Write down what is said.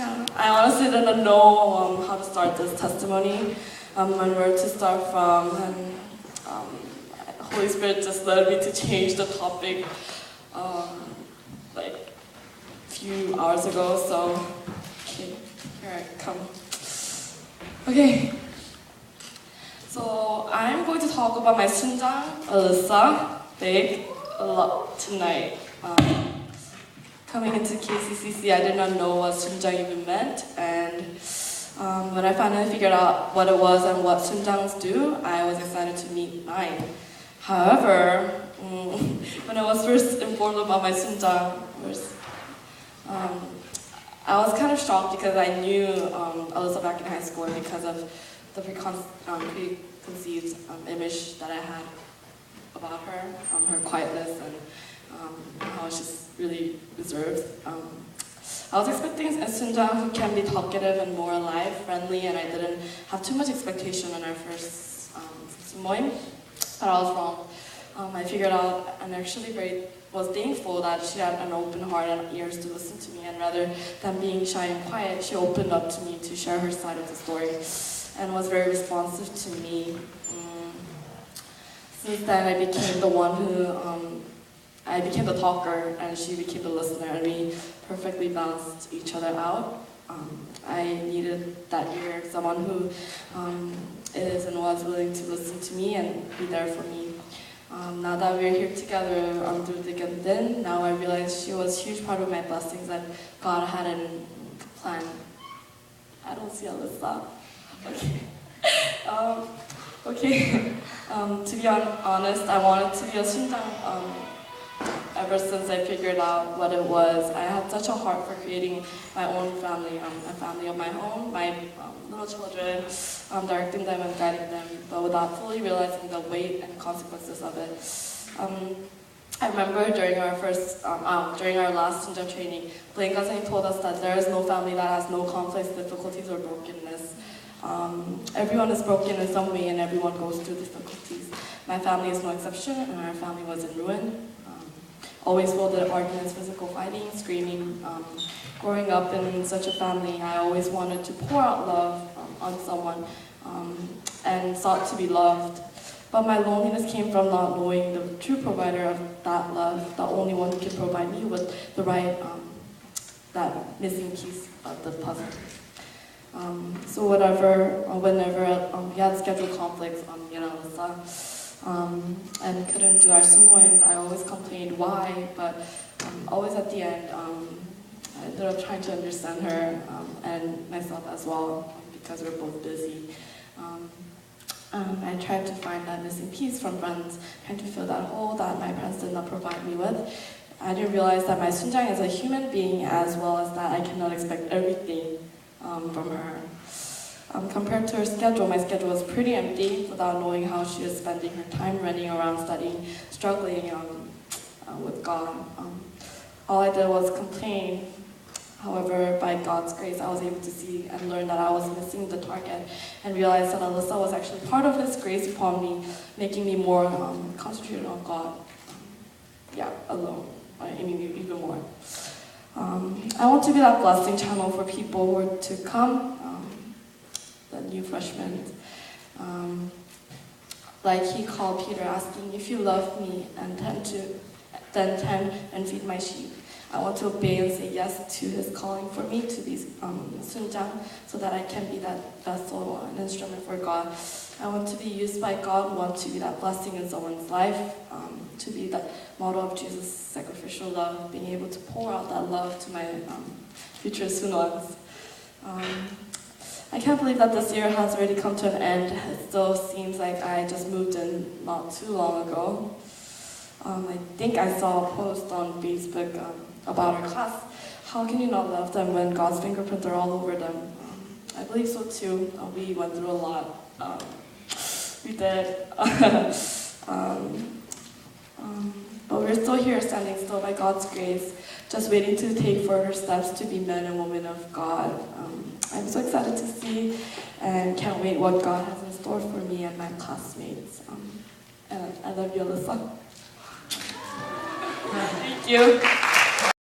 Yeah, I honestly didn't know how to start this testimony, and where to start from, and Holy Spirit just led me to change the topic like a few hours ago, so okay, here I come. Okay, so I'm going to talk about my sunjang, Alyssa, Big, a lot tonight. Coming into KCCC, I did not know what sunjang even meant, and when I finally figured out what it was and what sunjangs do, I was excited to meet mine. However, when I was first informed about my sunjang, I was kind of shocked because I knew Alyssa back in high school, and because of the preconceived image that I had about her, her quietness and how she's really reserved. I was expecting a sunjang who can be talkative and more alive, friendly, and I didn't have too much expectation on our first moim, but I was wrong. I figured out and actually was thankful that she had an open heart and ears to listen to me, and rather than being shy and quiet, she opened up to me to share her side of the story and was very responsive to me. Since then, I became the one who I became the talker and she became the listener, and we perfectly balanced each other out. I needed that year someone who is and was willing to listen to me and be there for me. Now that we're here together through thick and thin, now I realize she was a huge part of my blessings that God had in plan. I don't see Alyssa. Okay. Okay. To be honest, I wanted to be a sunjang ever since I figured out what it was. I had such a heart for creating my own family, a family of my own, my little children, directing them and guiding them, but without fully realizing the weight and consequences of it. I remember during our last sunjang training, Blaine Gazang told us that there is no family that has no conflicts, difficulties, or brokenness. Everyone is broken in some way and everyone goes through difficulties. My family is no exception, and our family was in ruin. Always full of arguments, physical fighting, screaming. Growing up in such a family, I always wanted to pour out love on someone and sought to be loved. But my loneliness came from not knowing the true provider of that love, the only one who can provide me with the right, that missing piece of the puzzle. So whenever we had scheduled conflicts on and couldn't do our sumoings, I always complained why, but always at the end, I ended up trying to understand her and myself as well, because we're both busy. I tried to find that missing piece from friends, trying to fill that hole that my friends did not provide me with. I didn't realize that my sunjang is a human being, as well as that I cannot expect everything from her. Compared to her schedule, my schedule was pretty empty without knowing how she was spending her time running around studying, struggling with God. All I did was complain. However, by God's grace, I was able to see and learn that I was missing the target, and realized that Alyssa was actually part of His grace upon me, making me more concentrated on God. Alone. I mean, even more. I want to be that blessing channel for people who are to come, the new freshmen. Like He called Peter, asking, "If you love me, and then tend and feed my sheep." I want to obey and say yes to His calling for me to be sunjang, so that I can be that vessel, an instrument for God. I want to be used by God, want to be that blessing in someone's life, to be that model of Jesus' sacrificial love, being able to pour out that love to my future sunwans. I can't believe that this year has already come to an end. It still seems like I just moved in not too long ago. I think I saw a post on Facebook about our class. How can you not love them when God's fingerprints are all over them? I believe so too. We went through a lot. We did. But we're still here, standing still by God's grace, just waiting to take further steps to be men and women of God. I'm so excited to see and can't wait what God has in store for me and my classmates. And I love you, Alyssa. Thank you.